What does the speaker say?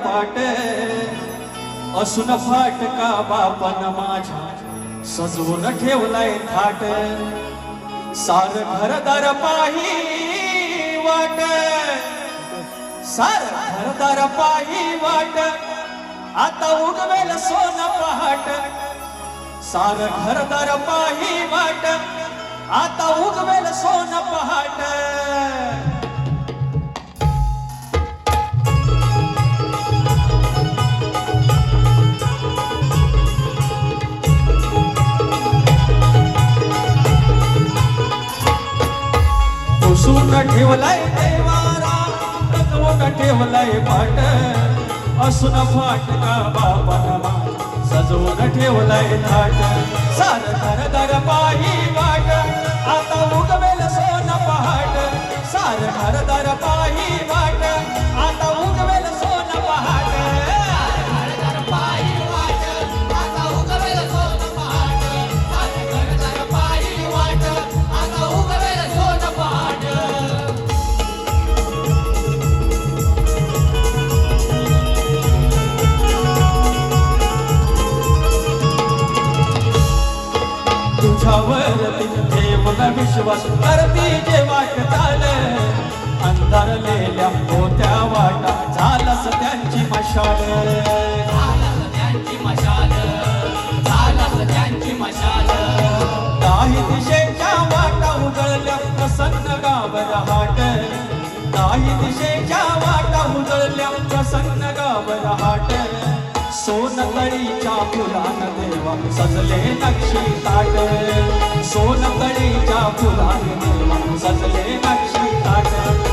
पाट असून फाटका बापन माझ्या सजवून ठेवलाय थाट सार घरदार पाही वाट सार घरदार पाही वाट आता उगवेल सोन पहाट सार घरदार पाही वाट आता उगवेल सोन पहाट पुसून ठेवलाय देवारा रंगवून ठेवलाय पाट असून फाटका बापन सजवून ठेवलाय थाट सार घरदार पाही वाट आता उगवेल सोन पहाट सार घरदार पाही वाट आता उगवेल सोन पहाट घरदार पायी वाट आता उगवेल सोन पहाट घरदार पायी वाट आता उगवेल सोन पहाट तुझ्यावर ठेवून विश्वास करती जे वाट चाल अंधारलेल्या होत्या वाटा झालंच त्यांची मशाल झालंच त्यांची मशाल झालंच त्यांची मशाल काही दिशेच्या वाटा उजळल्या प्रसन्न गाव रहाट काही दिशेच्या वाटा उजळल्या प्रसन्न गाव रहाट सोनतळीच्या फुलान देवा सजले नक्षी ताट सोनतळीच्या फुलान देवा सजले नक्षी ताट